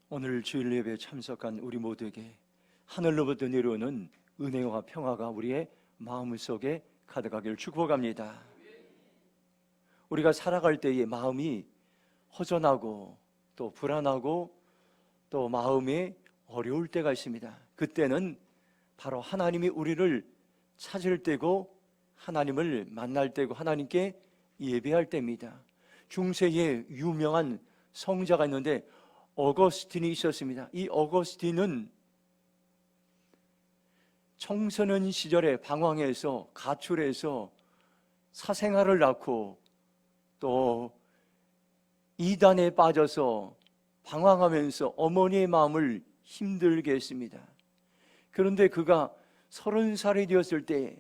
오늘 주일 예배에 참석한 우리 모두에게 하늘로부터 내려오는 은혜와 평화가 우리의 마음속에 가득하기를 축복합니다. 우리가 살아갈 때의 마음이 허전하고 또 불안하고 또 마음이 어려울 때가 있습니다. 그때는 바로 하나님이 우리를 찾을 때고 하나님을 만날 때고 하나님께 예배할 때입니다. 중세에 유명한 성자가 있는데 어거스틴이 있었습니다. 이 어거스틴은 청소년 시절에 방황해서 가출해서 사생활을 낳고 또 이단에 빠져서 방황하면서 어머니의 마음을 힘들게 했습니다. 그런데 그가 30살이 되었을 때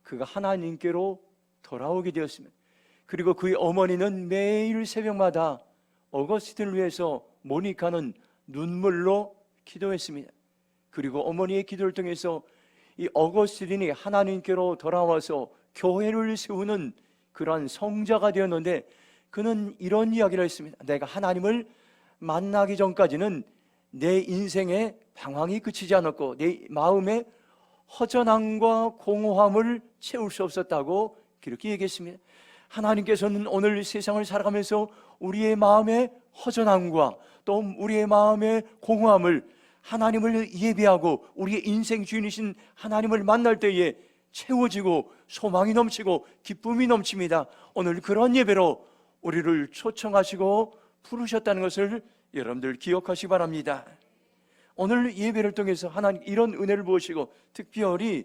그가 하나님께로 돌아오게 되었습니다. 그리고 그의 어머니는 매일 새벽마다 어거스틴을 위해서 모니카는 눈물로 기도했습니다. 그리고 어머니의 기도를 통해서 이 어거스틴이 하나님께로 돌아와서 교회를 세우는 그러한 성자가 되었는데, 그는 이런 이야기를 했습니다. 내가 하나님을 만나기 전까지는 내 인생의 방황이 그치지 않았고 내 마음의 허전함과 공허함을 채울 수 없었다고 그렇게 얘기했습니다. 하나님께서는 오늘 세상을 살아가면서 우리의 마음의 허전함과 또 우리의 마음의 공허함을 하나님을 예배하고 우리의 인생 주인이신 하나님을 만날 때에 채워지고 소망이 넘치고 기쁨이 넘칩니다. 오늘 그런 예배로 우리를 초청하시고 부르셨다는 것을 여러분들 기억하시기 바랍니다. 오늘 예배를 통해서 하나님 이런 은혜를 부으시고 특별히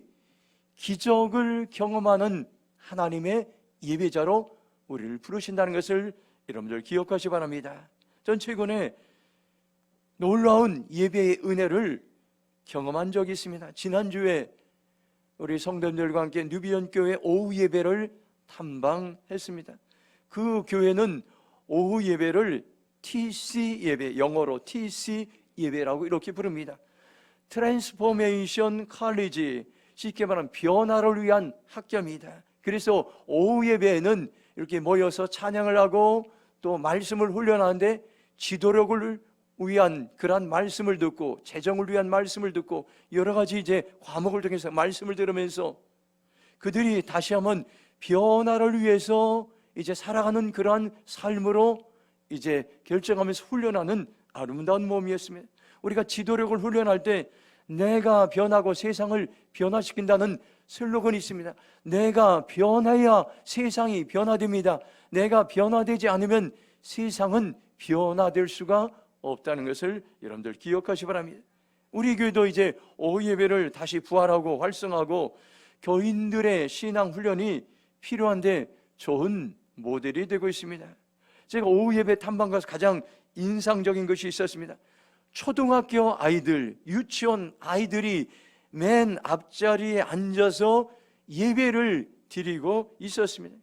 기적을 경험하는 하나님의 예배자로 우리를 부르신다는 것을 여러분들 기억하시기 바랍니다. 전 최근에 놀라운 예배의 은혜를 경험한 적이 있습니다. 지난주에 우리 성도님들과 함께 누비온 교회 오후 예배를 탐방했습니다. 그 교회는 오후 예배를 TC 예배, 영어로 TC 예배라고 이렇게 부릅니다. 트랜스포메이션 칼리지, 쉽게 말하면 변화를 위한 학교입니다. 그래서 오후 예배에는 이렇게 모여서 찬양을 하고 또 말씀을 훈련하는데 지도력을 위한 그러한 말씀을 듣고 재정을 위한 말씀을 듣고 여러 가지 이제 과목을 통해서 말씀을 들으면서 그들이 다시 한번 변화를 위해서 이제 살아가는 그러한 삶으로 이제 결정하면서 훈련하는 아름다운 몸이었습니다. 우리가 지도력을 훈련할 때 내가 변하고 세상을 변화시킨다는 슬로건이 있습니다. 내가 변해야 세상이 변화됩니다. 내가 변화되지 않으면 세상은 변화될 수가 없다는 것을 여러분들 기억하시기 바랍니다. 우리 교회도 이제 오후 예배를 다시 부활하고 활성화하고 교인들의 신앙 훈련이 필요한데 좋은 모델이 되고 있습니다. 제가 오후 예배 탐방 가서 가장 인상적인 것이 있었습니다. 초등학교 아이들, 유치원 아이들이 맨 앞자리에 앉아서 예배를 드리고 있었습니다.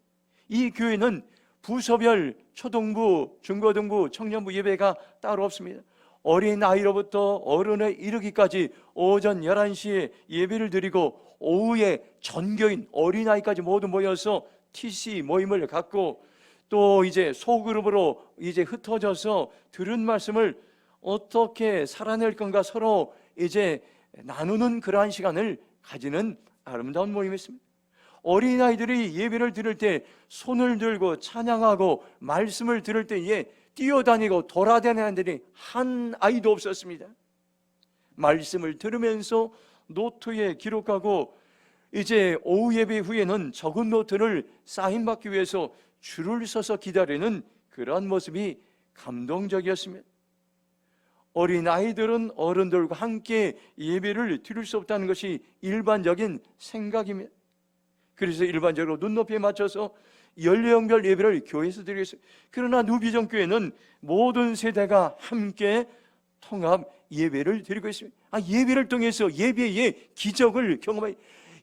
이 교회는 부서별 초등부, 중고등부, 청년부 예배가 따로 없습니다. 어린 아이로부터 어른에 이르기까지 오전 11시에 예배를 드리고 오후에 전교인, 어린아이까지 모두 모여서 TC 모임을 갖고 또 이제 소그룹으로 이제 흩어져서 들은 말씀을 어떻게 살아낼 건가 서로 이제 나누는 그러한 시간을 가지는 아름다운 모임이었습니다. 어린아이들이 예배를 들을 때 손을 들고 찬양하고 말씀을 들을 때에 뛰어다니고 돌아다니는 애들이 한 아이도 없었습니다. 말씀을 들으면서 노트에 기록하고 이제 오후 예배 후에는 적은 노트를 사인받기 위해서 줄을 서서 기다리는 그러한 모습이 감동적이었습니다. 어린아이들은 어른들과 함께 예배를 드릴 수 없다는 것이 일반적인 생각입니다. 그래서 일반적으로 눈높이에 맞춰서 연령별 예배를 교회에서 드리겠어요. 그러나 누비전 교회는 모든 세대가 함께 통합 예배를 드리고 있습니다. 예배를 통해서 예배의 기적을 경험해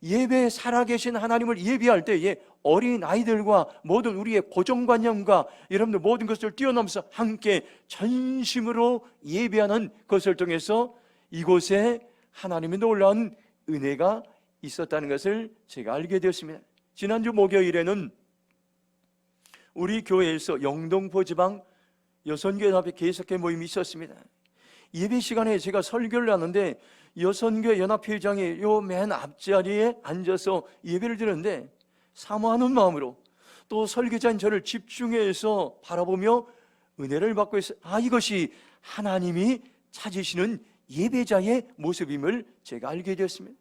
예배에 살아계신 하나님을 예배할 때에 어린아이들과 모든 우리의 고정관념과 여러분들 모든 것을 뛰어넘어서 함께 전심으로 예배하는 것을 통해서 이곳에 하나님의 놀라운 은혜가 있었다는 것을 제가 알게 되었습니다. 지난주 목요일에는 우리 교회에서 영동포 지방 여선교회 앞에 개석회 모임이 있었습니다. 예배 시간에 제가 설교를 하는데 여선교회 연합회장이 요 맨 앞자리에 앉아서 예배를 드렸는데 사모하는 마음으로 또 설교자인 저를 집중해서 바라보며 은혜를 받고 있어요. 이것이 하나님이 찾으시는 예배자의 모습임을 제가 알게 되었습니다.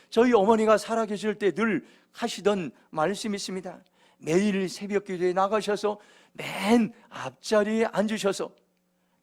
저희 어머니가 살아계실 때 늘 하시던 말씀이 있습니다. 매일 새벽 기도에 나가셔서 맨 앞자리에 앉으셔서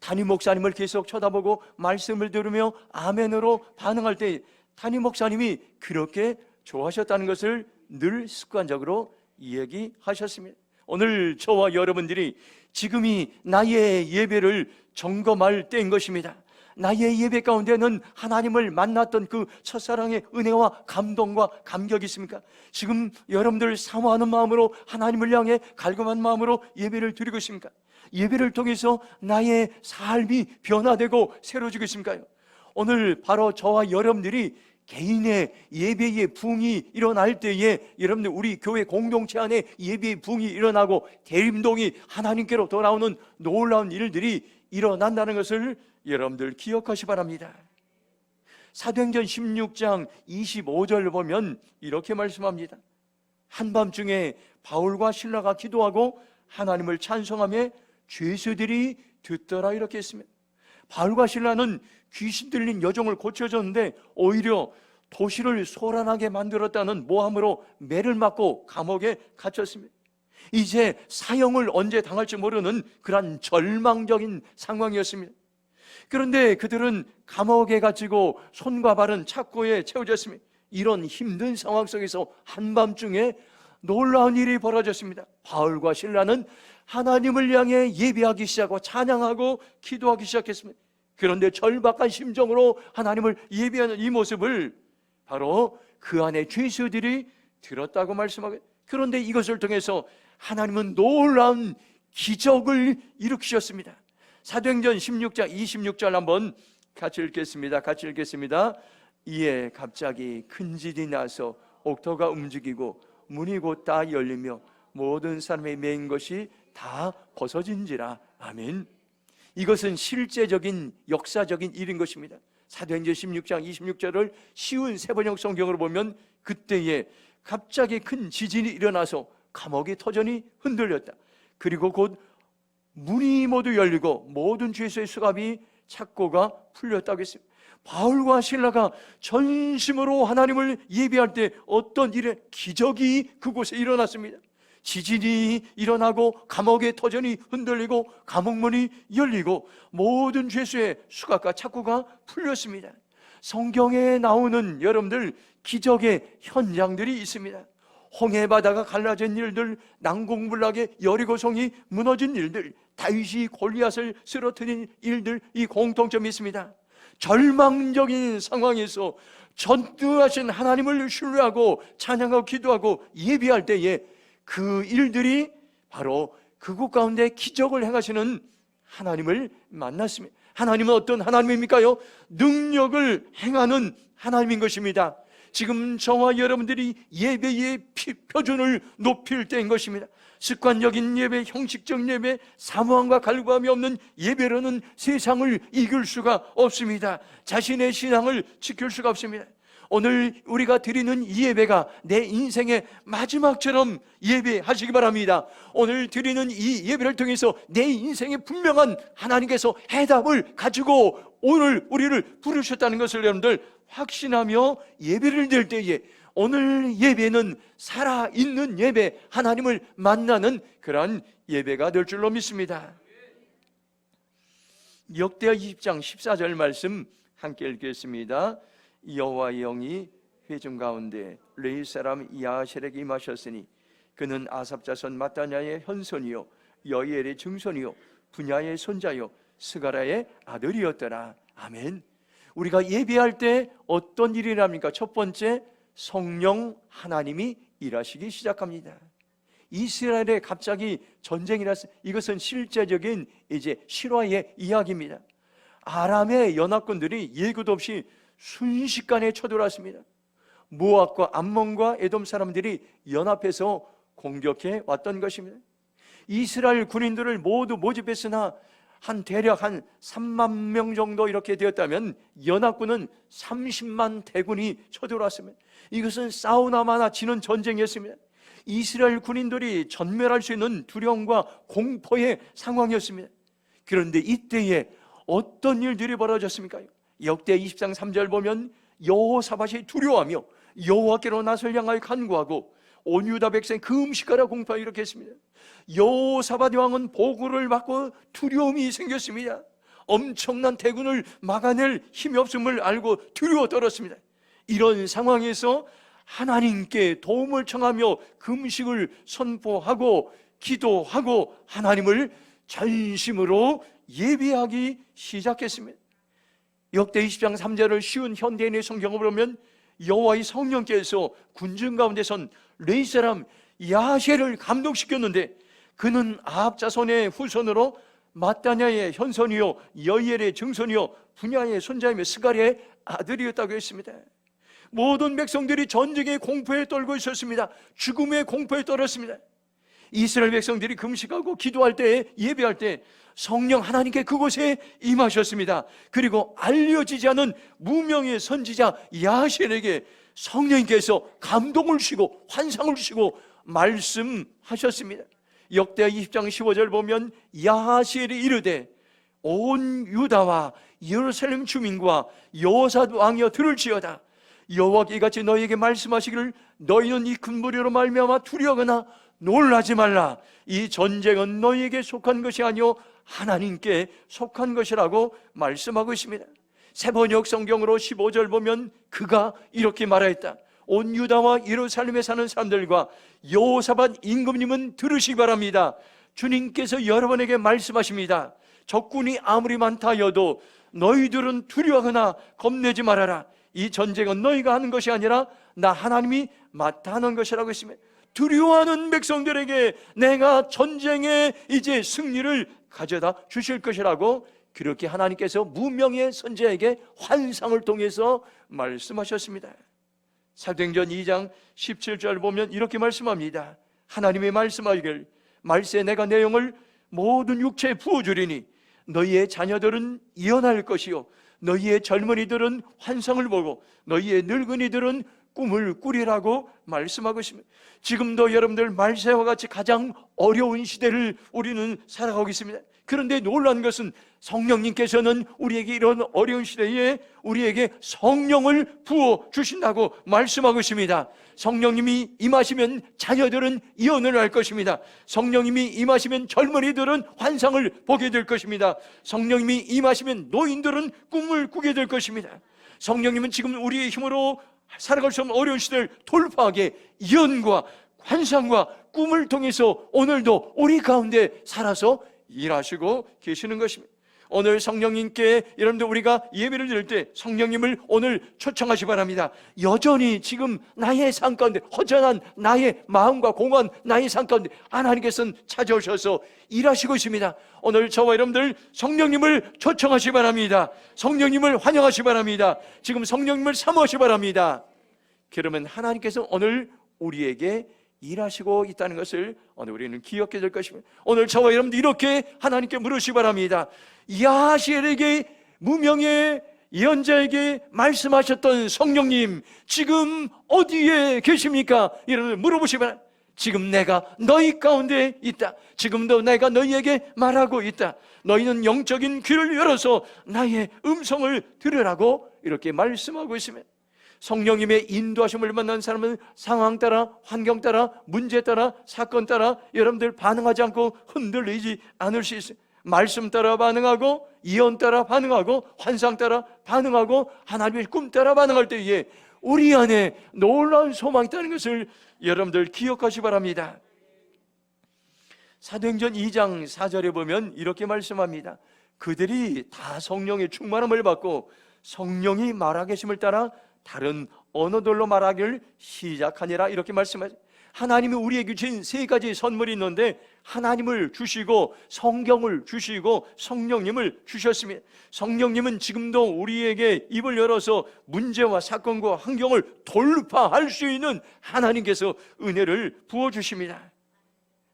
담임 목사님을 계속 쳐다보고 말씀을 들으며 아멘으로 반응할 때 담임 목사님이 그렇게 좋아하셨다는 것을 늘 습관적으로 이야기하셨습니다. 오늘 저와 여러분들이 지금이 나의 예배를 점검할 때인 것입니다. 나의 예배 가운데는 하나님을 만났던 그 첫사랑의 은혜와 감동과 감격이 있습니까? 지금 여러분들 사모하는 마음으로 하나님을 향해 갈급한 마음으로 예배를 드리고 있습니까? 예배를 통해서 나의 삶이 변화되고 새로워지고 있습니까? 오늘 바로 저와 여러분들이 개인의 예배의 부흥이 일어날 때에 여러분들 우리 교회 공동체 안에 예배의 부흥이 일어나고 대림동이 하나님께로 돌아오는 놀라운 일들이 일어난다는 것을 여러분들 기억하시 바랍니다. 사도행전 16장 25절을 보면 이렇게 말씀합니다. 한밤중에 바울과 실라가 기도하고 하나님을 찬송하며 죄수들이 듣더라 이렇게 했습니다. 바울과 실라는 귀신 들린 여종을 고쳐줬는데 오히려 도시를 소란하게 만들었다는 모함으로 매를 맞고 감옥에 갇혔습니다. 이제 사형을 언제 당할지 모르는 그런 절망적인 상황이었습니다. 그런데 그들은 감옥에 갇히고 손과 발은 착고에 채워졌습니다. 이런 힘든 상황 속에서 한밤중에 놀라운 일이 벌어졌습니다. 바울과 실라는 하나님을 향해 예배하기 시작하고 찬양하고 기도하기 시작했습니다. 그런데 절박한 심정으로 하나님을 예배하는 이 모습을 바로 그 안에 죄수들이 들었다고 말씀하고, 그런데 이것을 통해서 하나님은 놀라운 기적을 일으키셨습니다. 사도행전 16장 26절 한번 같이 읽겠습니다. 이에 갑자기 큰 질이 나서 옥토가 움직이고 문이 곧 다 열리며 모든 사람의 매인 것이 다 벗어진지라. 아멘. 이것은 실제적인 역사적인 일인 것입니다. 사도행전 16장 26절을 쉬운 세번역 성경으로 보면 그때에 갑자기 큰 지진이 일어나서 감옥이 터전이 흔들렸다. 그리고 곧 문이 모두 열리고 모든 죄수의 수갑이 착고가 풀렸다고 했습니다. 바울과 실라가 전심으로 하나님을 예배할 때 어떤 일의 기적이 그곳에 일어났습니다. 지진이 일어나고 감옥의 터전이 흔들리고 감옥문이 열리고 모든 죄수의 수갑과 착고가 풀렸습니다. 성경에 나오는 여러분들 기적의 현장들이 있습니다. 홍해 바다가 갈라진 일들, 난공불락의 여리고성이 무너진 일들, 다윗이 골리앗을 쓰러뜨린 일들, 이 공통점이 있습니다. 절망적인 상황에서 전투하신 하나님을 신뢰하고 찬양하고 기도하고 예배할 때에 그 일들이 바로 그곳 가운데 기적을 행하시는 하나님을 만났습니다. 하나님은 어떤 하나님입니까요? 능력을 행하는 하나님인 것입니다. 지금 저와 여러분들이 예배의 표준을 높일 때인 것입니다. 습관적인 예배, 형식적 예배, 사모함과 갈구함이 없는 예배로는 세상을 이길 수가 없습니다. 자신의 신앙을 지킬 수가 없습니다. 오늘 우리가 드리는 이 예배가 내 인생의 마지막처럼 예배하시기 바랍니다. 오늘 드리는 이 예배를 통해서 내 인생에 분명한 하나님께서 해답을 가지고 오늘 우리를 부르셨다는 것을 여러분들 확신하며 예배를 드릴 때에 오늘 예배는 살아있는 예배, 하나님을 만나는 그러한 예배가 될 줄로 믿습니다. 역대하 20장 14절 말씀 함께 읽겠습니다. 여호와의 영이 회중 가운데 레위 사람 야하셀에게 임하셨으니 그는 아삽 자손 마따냐의 현손이요 여이엘의 증손이요 분야의 손자요 스가라의 아들이었더라. 아멘. 우리가 예배할 때 어떤 일이 일어납니까? 첫 번째, 성령 하나님이 일하시기 시작합니다. 이스라엘에 갑자기 전쟁이 났어요. 이것은 실제적인 이제 실화의 이야기입니다. 아람의 연합군들이 예고도 없이 순식간에 쳐들어왔습니다. 모압과 암몬과 에돔 사람들이 연합해서 공격해 왔던 것입니다. 이스라엘 군인들을 모두 모집했으나 대략 한 3만 명 정도 이렇게 되었다면 연합군은 30만 대군이 쳐들어왔습니다. 이것은 싸우나마나 지는 전쟁이었습니다. 이스라엘 군인들이 전멸할 수 있는 두려움과 공포의 상황이었습니다. 그런데 이때에 어떤 일들이 벌어졌습니까? 역대 20장 3절 보면 여호사밧이 두려워하며 여호와께로 낯을 향하여 간구하고 온 유다 백성 그 음식하라 공포하여 이렇게 했습니다. 여호사밧 왕은 보고를 받고 두려움이 생겼습니다. 엄청난 대군을 막아낼 힘이 없음을 알고 두려워 떨었습니다. 이런 상황에서 하나님께 도움을 청하며 금식을 선포하고 기도하고 하나님을 전심으로 예배하기 시작했습니다. 역대 20장 3절을 쉬운 현대인의 성경을 보면 여호와의 성령께서 군중 가운데 선 레위 사람 야셰를 감동시켰는데 그는 아합 자손의 후손으로 마따냐의 현손이요 여이엘의 증손이요 분야의 손자이며 스가랴의 아들이었다고 했습니다. 모든 백성들이 전쟁의 공포에 떨고 있었습니다. 죽음의 공포에 떨었습니다. 이스라엘 백성들이 금식하고 기도할 때, 예배할 때 성령 하나님께 그곳에 임하셨습니다. 그리고 알려지지 않은 무명의 선지자 야셀에게 성령님께서 감동을 주시고 환상을 주시고 말씀하셨습니다. 역대 20장 15절 보면 야하시엘이 이르되 온 유다와 예루살렘 주민과 여호사밧 왕이여 들을지어다. 여호와께 이같이 너희에게 말씀하시기를 너희는 이 큰 무리로 말미암아 두려워하거나 놀라지 말라. 이 전쟁은 너희에게 속한 것이 아니요 하나님께 속한 것이라고 말씀하고 있습니다. 새번역 성경으로 15절 보면 그가 이렇게 말하였다. 온 유다와 예루살렘에 사는 사람들과 여호사밧 임금님은 들으시기 바랍니다. 주님께서 여러분에게 말씀하십니다. 적군이 아무리 많다 하여도 너희들은 두려워하거나 겁내지 말아라. 이 전쟁은 너희가 하는 것이 아니라 나 하나님이 맡아 하는 것이라고 했습니다. 두려워하는 백성들에게 내가 전쟁에 이제 승리를 가져다 주실 것이라고 그렇게 하나님께서 무명의 선지자에게 환상을 통해서 말씀하셨습니다. 사도행전 2장 17절 보면 이렇게 말씀합니다. 하나님이 말씀하기를 말세 내가 내 영을 모든 육체에 부어주리니 너희의 자녀들은 예언할 것이요 너희의 젊은이들은 환상을 보고 너희의 늙은이들은 꿈을 꾸리라고 말씀하고 있습니다. 지금도 여러분들 말세와 같이 가장 어려운 시대를 우리는 살아가고 있습니다. 그런데 놀라운 것은 성령님께서는 우리에게 이런 어려운 시대에 우리에게 성령을 부어 주신다고 말씀하고 있습니다. 성령님이 임하시면 자녀들은 예언을 할 것입니다. 성령님이 임하시면 젊은이들은 환상을 보게 될 것입니다. 성령님이 임하시면 노인들은 꿈을 꾸게 될 것입니다. 성령님은 지금 우리의 힘으로 살아갈 수 없는 어려운 시대를 돌파하게 예언과 환상과 꿈을 통해서 오늘도 우리 가운데 살아서 일하시고 계시는 것입니다. 오늘 성령님께 여러분들 우리가 예배를 드릴 때 성령님을 오늘 초청하시 바랍니다. 여전히 지금 나의 삶 가운데 허전한 나의 마음과 공허한 나의 삶 가운데 하나님께서는 찾아오셔서 일하시고 있습니다. 오늘 저와 여러분들 성령님을 초청하시 바랍니다. 성령님을 환영하시 바랍니다. 지금 성령님을 사모하시 바랍니다. 그러면 하나님께서 오늘 우리에게 일하시고 있다는 것을 오늘 우리는 기억해야 될 것입니다. 오늘 저와 여러분들 이렇게 하나님께 물으시기 바랍니다. 야하시엘에게 무명의 예언자에게 말씀하셨던 성령님 지금 어디에 계십니까? 이런 물어보시기 바랍니다. 지금 내가 너희 가운데 있다. 지금도 내가 너희에게 말하고 있다. 너희는 영적인 귀를 열어서 나의 음성을 들으라고 이렇게 말씀하고 있습니다. 성령님의 인도하심을 만난 사람은 상황 따라, 환경 따라, 문제 따라, 사건 따라 여러분들 반응하지 않고 흔들리지 않을 수 있어요. 말씀 따라 반응하고 예언 따라 반응하고 환상 따라 반응하고 하나님의 꿈 따라 반응할 때에 우리 안에 놀라운 소망이 있다는 것을 여러분들 기억하시기 바랍니다. 사도행전 2장 4절에 보면 이렇게 말씀합니다. 그들이 다 성령의 충만함을 받고 성령이 말하 계심을 따라 다른 언어들로 말하기를 시작하니라 이렇게 말씀하죠. 하나님이 우리에게 주신 세 가지 선물이 있는데 하나님을 주시고 성경을 주시고 성령님을 주셨습니다. 성령님은 지금도 우리에게 입을 열어서 문제와 사건과 환경을 돌파할 수 있는 하나님께서 은혜를 부어주십니다.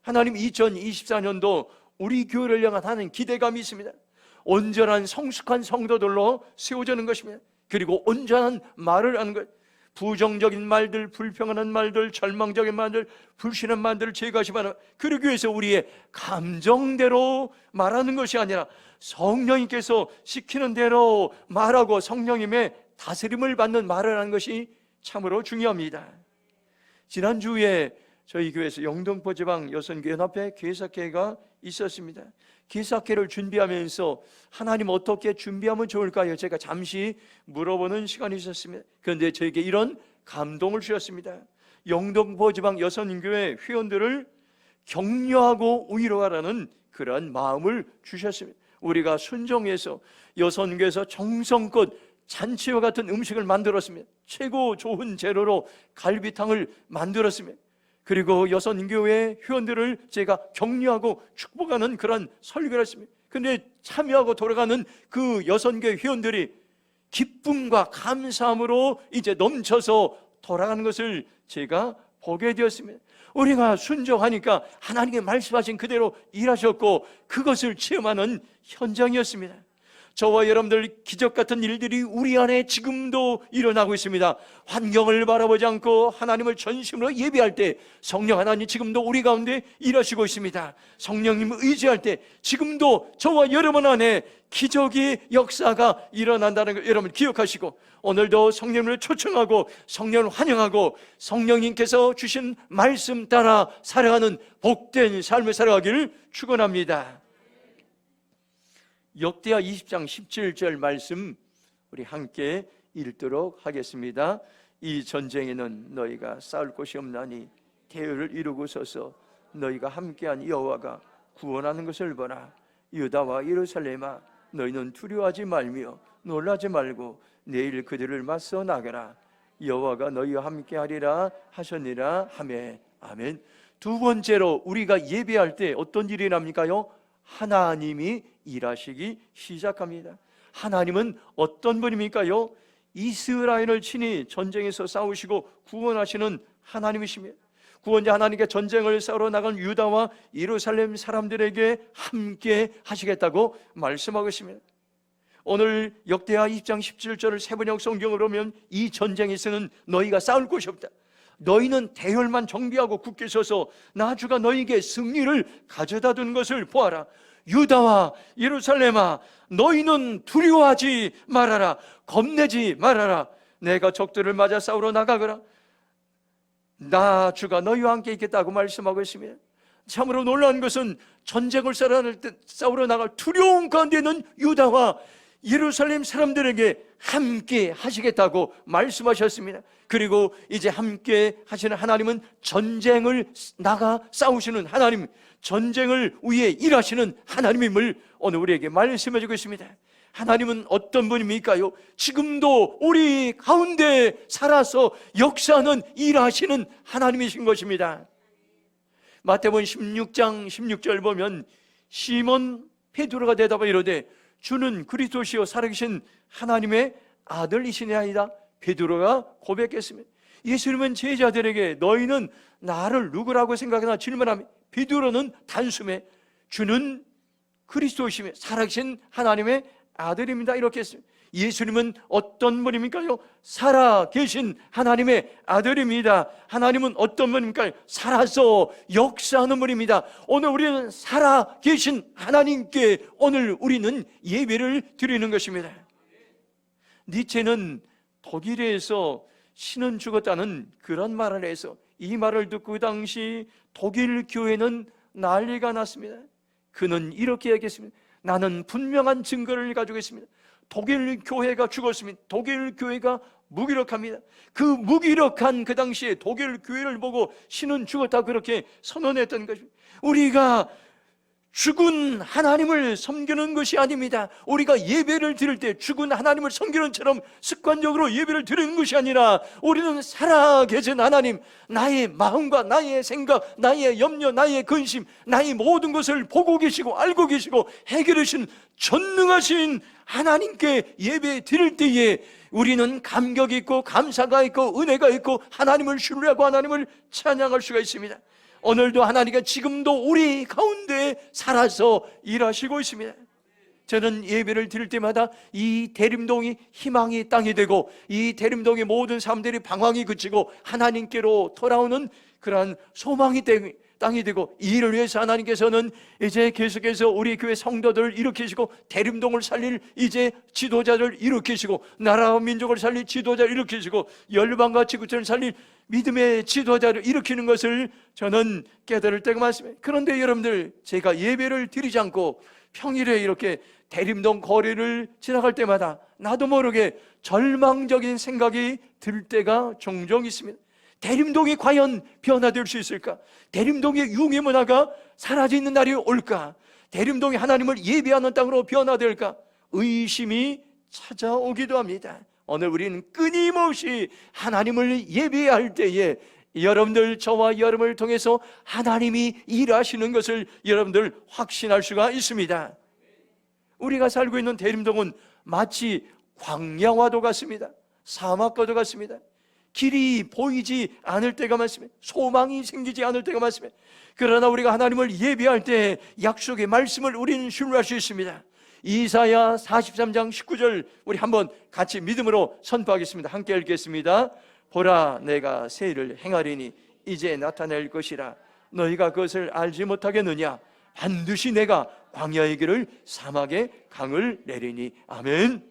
하나님 2024년도 우리 교회를 향한 하는 기대감이 있습니다. 온전한 성숙한 성도들로 세워지는 것입니다. 그리고 온전한 말을 하는 것, 부정적인 말들, 불평하는 말들, 절망적인 말들, 불신한 말들을 제거하시면, 그러기 위해서 우리의 감정대로 말하는 것이 아니라 성령님께서 시키는 대로 말하고 성령님의 다스림을 받는 말을 하는 것이 참으로 중요합니다. 지난주에 저희 교회에서 영등포 지방 여선교연합회 개사회가 있었습니다. 개사회를 준비하면서 하나님 어떻게 준비하면 좋을까요? 제가 잠시 물어보는 시간이 있었습니다. 그런데 저에게 이런 감동을 주셨습니다. 영등포 지방 여선교회 회원들을 격려하고 위로하라는 그러한 마음을 주셨습니다. 우리가 순종해서 여선교회에서 정성껏 잔치와 같은 음식을 만들었습니다. 최고 좋은 재료로 갈비탕을 만들었습니다. 그리고 여선교회 회원들을 제가 격려하고 축복하는 그런 설교를 했습니다. 그런데 참여하고 돌아가는 그 여선교회 회원들이 기쁨과 감사함으로 이제 넘쳐서 돌아가는 것을 제가 보게 되었습니다. 우리가 순종하니까 하나님의 말씀하신 그대로 일하셨고 그것을 체험하는 현장이었습니다. 저와 여러분들 기적 같은 일들이 우리 안에 지금도 일어나고 있습니다. 환경을 바라보지 않고 하나님을 전심으로 예배할 때 성령 하나님 지금도 우리 가운데 일하시고 있습니다. 성령님을 의지할 때 지금도 저와 여러분 안에 기적의 역사가 일어난다는 걸 여러분 기억하시고, 오늘도 성령을 초청하고 성령을 환영하고 성령님께서 주신 말씀 따라 살아가는 복된 삶을 살아가기를 축원합니다. 역대하 20장 17절 말씀 우리 함께 읽도록 하겠습니다. 이 전쟁에는 너희가 싸울 곳이 없나니 대열을 이루고 서서 너희가 함께한 여호와가 구원하는 것을 보라. 유다와 예루살렘아, 너희는 두려워하지 말며 놀라지 말고 내일 그들을 맞서 나가라. 여호와가 너희와 함께하리라 하셨니라 하매. 아멘. 두 번째로 우리가 예배할 때 어떤 일이 일어납니까요? 하나님이 일하시기 시작합니다. 하나님은 어떤 분입니까요? 이스라엘을 친히 전쟁에서 싸우시고 구원하시는 하나님이십니다. 구원자 하나님께 전쟁을 싸우러 나간 유다와 예루살렘 사람들에게 함께 하시겠다고 말씀하고 있습니다. 오늘 역대하 20장 17절을 세번역 성경으로 보면 이 전쟁에서는 너희가 싸울 곳이 없다. 너희는 대열만 정비하고 굳게 서서 나 주가 너희에게 승리를 가져다 둔 것을 보아라. 유다와 예루살렘아, 너희는 두려워하지 말아라. 겁내지 말아라. 내가 적들을 맞아 싸우러 나가거라. 나 주가 너희와 함께 있겠다고 말씀하고 있습니다. 참으로 놀라운 것은 전쟁을 싸우러 나갈 두려움 가운데 있는 유다와 예루살렘 사람들에게 함께 하시겠다고 말씀하셨습니다. 그리고 이제 함께 하시는 하나님은 전쟁을 나가 싸우시는 하나님, 전쟁을 위해 일하시는 하나님임을 오늘 우리에게 말씀해 주고 있습니다. 하나님은 어떤 분입니까요? 지금도 우리 가운데 살아서 역사하는 일하시는 하나님이신 것입니다. 마태복음 16장 16절 보면 시몬 베드로가 대답하여 이르되 주는 그리스도시요 살아계신 하나님의 아들이시냐이다. 베드로가 고백했습니다. 예수님은 제자들에게 너희는 나를 누구라고 생각하나 질문하며 베드로는 단숨에 주는 그리스도시며 살아계신 하나님의 아들입니다 이렇게 했습니다. 예수님은 어떤 분입니까요? 살아계신 하나님의 아들입니다. 하나님은 어떤 분입니까? 살아서 역사하는 분입니다. 오늘 우리는 살아계신 하나님께 오늘 우리는 예배를 드리는 것입니다. 니체는 독일에서 신은 죽었다는 그런 말을 해서 이 말을 듣고 그 당시 독일 교회는 난리가 났습니다. 그는 이렇게 얘기했습니다. 나는 분명한 증거를 가지고 있습니다. 독일 교회가 죽었습니다. 독일 교회가 무기력합니다. 그 무기력한 그 당시에 독일 교회를 보고 신은 죽었다 그렇게 선언했던 것입니다. 우리가 죽은 하나님을 섬기는 것이 아닙니다. 우리가 예배를 드릴 때 죽은 하나님을 섬기는 처럼 습관적으로 예배를 드리는 것이 아니라 우리는 살아계신 하나님, 나의 마음과 나의 생각, 나의 염려, 나의 근심, 나의 모든 것을 보고 계시고 알고 계시고 해결하신 전능하신 하나님께 예배 드릴 때에 우리는 감격이 있고 감사가 있고 은혜가 있고 하나님을 신뢰하고 하나님을 찬양할 수가 있습니다. 오늘도 하나님께 지금도 우리 가운데 살아서 일하시고 있습니다. 저는 예배를 드릴 때마다 이 대림동이 희망의 땅이 되고, 이 대림동의 모든 사람들이 방황이 그치고 하나님께로 돌아오는 그러한 소망의 땅이 되고, 이 일을 위해서 하나님께서는 이제 계속해서 우리 교회 성도들을 일으키시고, 대림동을 살릴 이제 지도자를 일으키시고, 나라와 민족을 살릴 지도자를 일으키시고, 열방과 지구촌을 살릴 믿음의 지도자를 일으키는 것을 저는 깨달을 때가 많습니다. 그런데 여러분들, 제가 예배를 드리지 않고 평일에 이렇게 대림동 거리를 지나갈 때마다 나도 모르게 절망적인 생각이 들 때가 종종 있습니다. 대림동이 과연 변화될 수 있을까? 대림동의 융의 문화가 사라지는 날이 올까? 대림동이 하나님을 예배하는 땅으로 변화될까? 의심이 찾아오기도 합니다. 오늘 우리는 끊임없이 하나님을 예배할 때에 여러분들, 저와 여러분을 통해서 하나님이 일하시는 것을 여러분들 확신할 수가 있습니다. 우리가 살고 있는 대림동은 마치 광야와도 같습니다. 사막과도 같습니다. 길이 보이지 않을 때가 많습니다. 소망이 생기지 않을 때가 많습니다. 그러나 우리가 하나님을 예배할 때 약속의 말씀을 우리는 신뢰할 수 있습니다. 이사야 43장 19절 우리 한번 같이 믿음으로 선포하겠습니다. 함께 읽겠습니다. 보라, 내가 새 일을 행하리니 이제 나타낼 것이라. 너희가 그것을 알지 못하겠느냐? 반드시 내가 광야의 길을 사막에 강을 내리니. 아멘.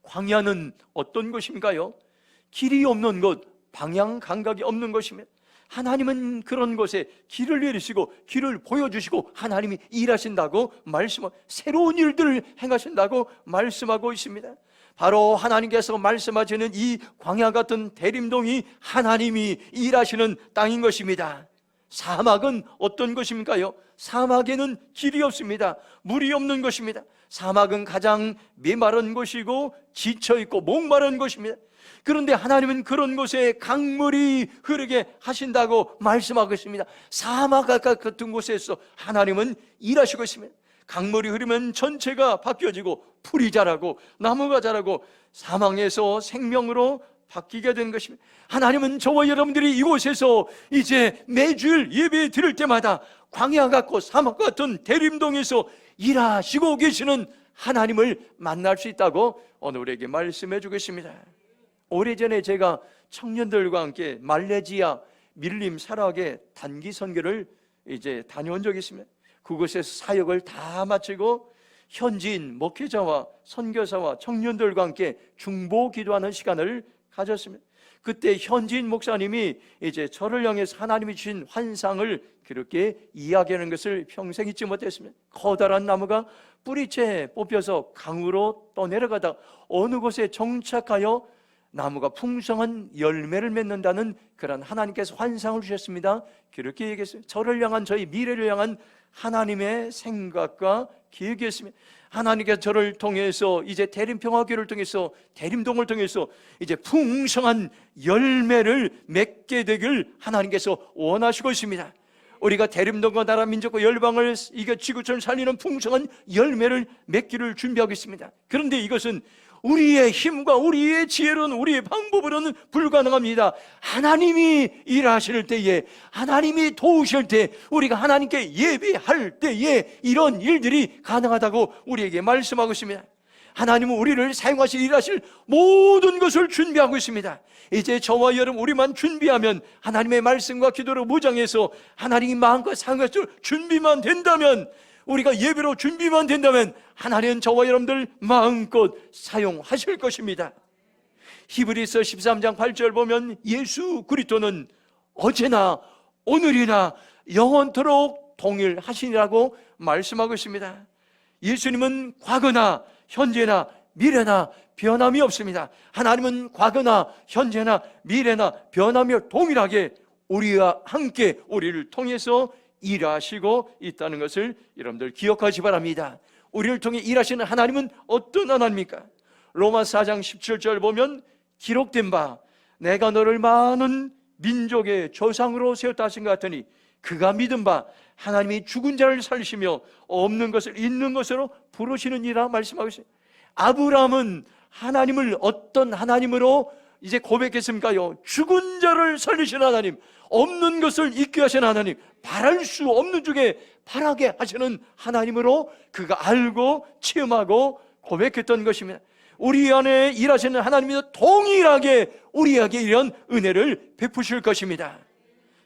광야는 어떤 곳인가요? 길이 없는 곳, 방향 감각이 없는 곳입니다. 하나님은 그런 곳에 길을 내리시고 길을 보여주시고 하나님이 일하신다고 말씀하고 새로운 일들을 행하신다고 말씀하고 있습니다. 바로 하나님께서 말씀하시는 이 광야 같은 대림동이 하나님이 일하시는 땅인 것입니다. 사막은 어떤 것입니까요? 사막에는 길이 없습니다. 물이 없는 것입니다. 사막은 가장 메마른 곳이고 지쳐있고 목마른 곳입니다. 그런데 하나님은 그런 곳에 강물이 흐르게 하신다고 말씀하고 있습니다. 사막 같은 곳에서 하나님은 일하시고 있습니다. 강물이 흐르면 전체가 바뀌어지고 풀이 자라고 나무가 자라고 사망에서 생명으로 바뀌게 된 것입니다. 하나님은 저와 여러분들이 이곳에서 이제 매주일 예배 드릴 때마다 광야 같고 사막 같은 대림동에서 일하시고 계시는 하나님을 만날 수 있다고 오늘 우리에게 말씀해 주겠습니다. 오래전에 제가 청년들과 함께 말레이시아 밀림 사락의 단기 선교를 이제 다녀온 적이 있습니다. 그곳에서 사역을 다 마치고 현지인 목회자와 선교사와 청년들과 함께 중보 기도하는 시간을 가졌습니다. 그때 현지인 목사님이 이제 저를 향해서 하나님이 주신 환상을 그렇게 이야기하는 것을 평생 잊지 못했습니다. 커다란 나무가 뿌리채 뽑혀서 강으로 떠내려가다 어느 곳에 정착하여 나무가 풍성한 열매를 맺는다는 그런 하나님께서 환상을 주셨습니다. 그렇게 얘기했어요. 저를 향한, 저희 미래를 향한 하나님의 생각과 계획이었습니다. 하나님께서 저를 통해서 이제 대림평화교를 통해서 대림동을 통해서 이제 풍성한 열매를 맺게 되길 하나님께서 원하시고 있습니다. 우리가 대림동과 나라 민족과 열방을 이게 지구촌을 살리는 풍성한 열매를 맺기를 준비하고 있습니다. 그런데 이것은 우리의 힘과 우리의 지혜로는, 우리의 방법으로는 불가능합니다. 하나님이 일하실 때에, 하나님이 도우실 때, 우리가 하나님께 예배할 때에 이런 일들이 가능하다고 우리에게 말씀하고 있습니다. 하나님은 우리를 사용하실, 일하실 모든 것을 준비하고 있습니다. 이제 저와 여러분 우리만 준비하면, 하나님의 말씀과 기도로 무장해서 하나님이 마음껏 사용하실 준비만 된다면, 우리가 예배로 준비만 된다면 하나님은 저와 여러분들 마음껏 사용하실 것입니다. 히브리서 13장 8절 보면 예수 그리스도는 어제나 오늘이나 영원토록 동일하시니라고 말씀하고 있습니다. 예수님은 과거나 현재나 미래나 변함이 없습니다. 하나님은 과거나 현재나 미래나 변함이 동일하게 우리와 함께 우리를 통해서 일하시고 있다는 것을 여러분들 기억하시 바랍니다. 우리를 통해 일하시는 하나님은 어떤 하나님입니까? 로마서 4장 17절 보면 기록된 바 내가 너를 많은 민족의 조상으로 세웠다 하신 것 같으니 그가 믿은 바 하나님이 죽은 자를 살리시며 없는 것을 있는 것으로 부르시느니라 말씀하고 있어요. 아브라함은 하나님을 어떤 하나님으로 이제 고백했습니까요? 죽은 자를 살리신 하나님, 없는 것을 있게 하신 하나님, 바랄 수 없는 중에 바라게 하시는 하나님으로 그가 알고 체험하고 고백했던 것입니다. 우리 안에 일하시는 하나님이 동일하게 우리에게 이런 은혜를 베푸실 것입니다.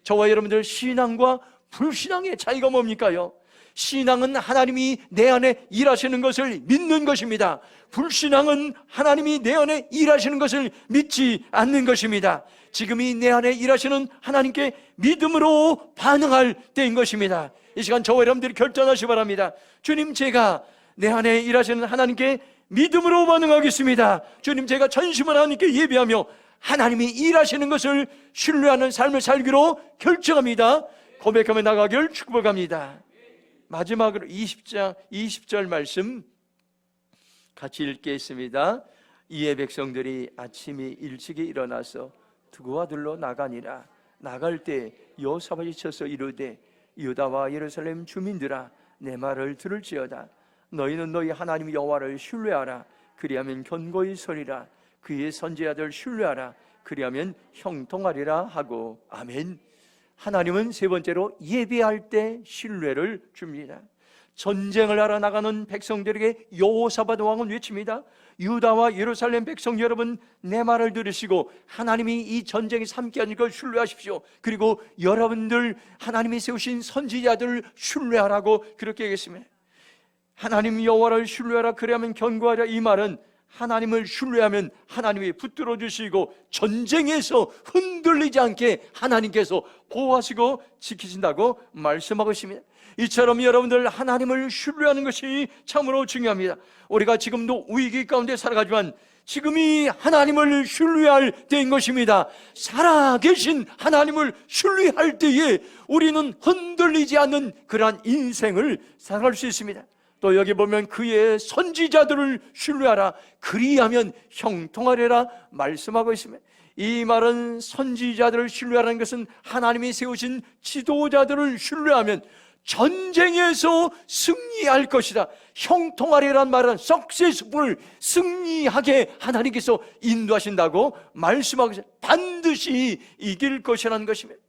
저와 여러분들, 신앙과 불신앙의 차이가 뭡니까요? 신앙은 하나님이 내 안에 일하시는 것을 믿는 것입니다. 불신앙은 하나님이 내 안에 일하시는 것을 믿지 않는 것입니다. 지금이 내 안에 일하시는 하나님께 믿음으로 반응할 때인 것입니다. 이 시간 저와 여러분들이 결단하시기 바랍니다. 주님, 제가 내 안에 일하시는 하나님께 믿음으로 반응하겠습니다. 주님, 제가 전심을 하나님께 예배하며 하나님이 일하시는 것을 신뢰하는 삶을 살기로 결정합니다. 고백하며 나가길 축복합니다. 마지막으로 20절 말씀 같이 읽겠습니다. 이에 백성들이 아침이 일찍이 일어나서 두고 아들로 나가니라. 나갈 때 여호사밧이 쳐서 이르되 유다와 예루살렘 주민들아, 내 말을 들을지어다. 너희는 너희 하나님 여호와를 신뢰하라. 그리하면 견고히 서리라. 그의 선지자들 신뢰하라. 그리하면 형통하리라 하고. 아멘. 하나님은 세 번째로 예배할 때 신뢰를 줍니다. 전쟁을 하러 나가는 백성들에게 여호사밧 왕은 외칩니다. 유다와 예루살렘 백성 여러분, 내 말을 들으시고 하나님이 이 전쟁에 함께하는 걸 신뢰하십시오. 그리고 여러분들 하나님이 세우신 선지자들을 신뢰하라고 그렇게 얘기했습니다. 하나님 여호와를 신뢰하라. 그래야만 견고하라. 이 말은 하나님을 신뢰하면 하나님이 붙들어 주시고 전쟁에서 흔들리지 않게 하나님께서 보호하시고 지키신다고 말씀하고 있습니다. 이처럼 여러분들 하나님을 신뢰하는 것이 참으로 중요합니다. 우리가 지금도 위기 가운데 살아가지만 지금이 하나님을 신뢰할 때인 것입니다. 살아계신 하나님을 신뢰할 때에 우리는 흔들리지 않는 그러한 인생을 살아갈 수 있습니다. 또 여기 보면 그의 선지자들을 신뢰하라. 그리하면 형통하리라 말씀하고 있습니다. 이 말은 선지자들을 신뢰하라는 것은 하나님이 세우신 지도자들을 신뢰하면 전쟁에서 승리할 것이다. 형통하리란 말은 successful, 승리하게 하나님께서 인도하신다고 말씀하고 있습니다. 반드시 이길 것이라는 것입니다.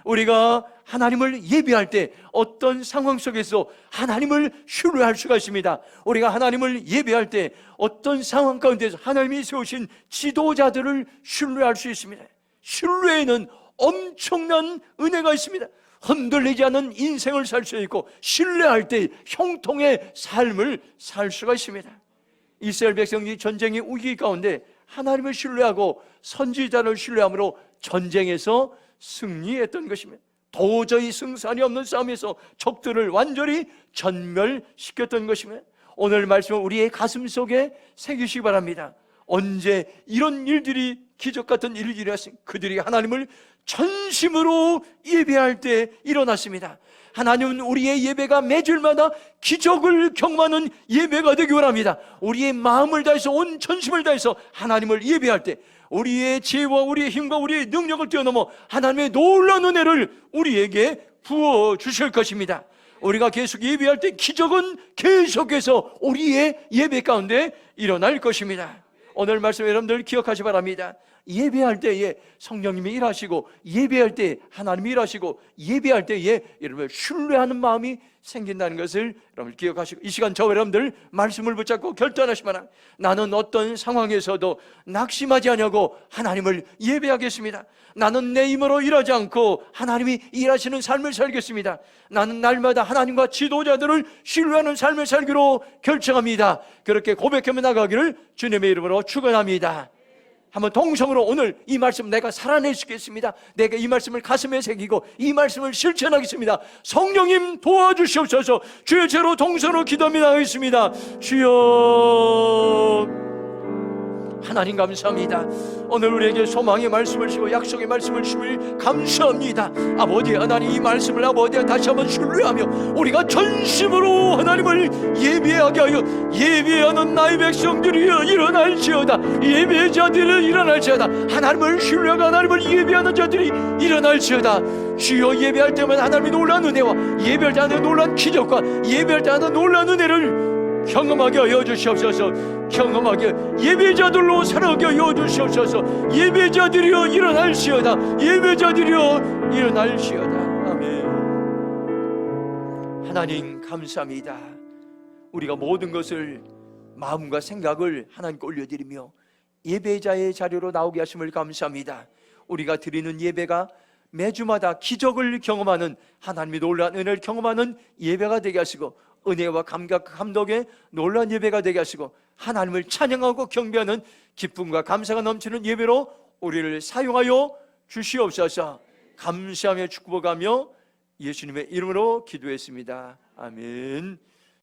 우리가 하나님을 예배할 때 어떤 상황 속에서 하나님을 신뢰할 수가 있습니다. 우리가 하나님을 예배할 때 어떤 상황 가운데서 하나님이 세우신 지도자들을 신뢰할 수 있습니다. 신뢰에는 엄청난 은혜가 있습니다. 흔들리지 않는 인생을 살 수 있고 신뢰할 때 형통의 삶을 살 수가 있습니다. 이스라엘 백성이 전쟁의 위기 가운데 하나님을 신뢰하고 선지자를 신뢰함으로 전쟁에서 승리했던 것입니다. 도저히 승산이 없는 싸움에서 적들을 완전히 전멸시켰던 것입니다. 오늘 말씀은 우리의 가슴 속에 새기시기 바랍니다. 언제 이런 일들이 기적 같은 일들이 일어났습니까? 그들이 하나님을 전심으로 예배할 때 일어났습니다. 하나님은 우리의 예배가 매주일마다 기적을 경험하는 예배가 되기 원합니다. 우리의 마음을 다해서 온 전심을 다해서 하나님을 예배할 때 우리의 지혜와 우리의 힘과 우리의 능력을 뛰어넘어 하나님의 놀라운 은혜를 우리에게 부어주실 것입니다. 우리가 계속 예배할 때 기적은 계속해서 우리의 예배 가운데 일어날 것입니다. 오늘 말씀 여러분들 기억하시기 바랍니다. 예배할 때에 성령님이 일하시고 예배할 때 하나님이 일하시고 예배할 때에 여러분을 신뢰하는 마음이 생긴다는 것을 여러분 기억하시고 이 시간 저 여러분들 말씀을 붙잡고 결단하시면 나는 어떤 상황에서도 낙심하지 않냐고 하나님을 예배하겠습니다. 나는 내 힘으로 일하지 않고 하나님이 일하시는 삶을 살겠습니다. 나는 날마다 하나님과 지도자들을 신뢰하는 삶을 살기로 결정합니다. 그렇게 고백하며 나가기를 주님의 이름으로 축원합니다. 한번 동성으로 오늘 이 말씀 내가 살아낼 수 있겠습니다. 내가 이 말씀을 가슴에 새기고 이 말씀을 실천하겠습니다. 성령님 도와주시옵소서. 주의 죄로 동성으로 기도하며 나가겠습니다. 주여 하나님 감사합니다. 오늘 우리에게 소망의 말씀을 주시고 약속의 말씀을 주시길 감사합니다. 아버지 하나님 이 말씀을 아버지 다시 한번 신뢰하며 우리가 전심으로 하나님을 예배하게 하여 예배하는 나의 백성들이 일어날지어다. 예배자들이 일어날지어다. 하나님을 신뢰하고 하나님을 예배하는 자들이 일어날지어다. 주여 예배할 때만 하나님이 놀라운 은혜와 예배할 때 하나님의 놀라운 기적과 예배할 때 하나님의 놀라운 은혜를 경험하게 하여 주시옵소서. 경험하게 예배자들로 살아가게 하여 주시옵소서. 예배자들이여 일어날시어다. 예배자들이여 일어날시어다. 아멘. 하나님 감사합니다. 우리가 모든 것을 마음과 생각을 하나님께 올려드리며 예배자의 자리로 나오게 하심을 감사합니다. 우리가 드리는 예배가 매주마다 기적을 경험하는, 하나님의 놀라운 은혜를 경험하는 예배가 되게 하시고, 은혜와 감격의 놀라운 예배가 되게 하시고, 하나님을 찬양하고 경배하는 기쁨과 감사가 넘치는 예배로 우리를 사용하여 주시옵소서. 감사하며 축복하며 예수님의 이름으로 기도했습니다. 아멘.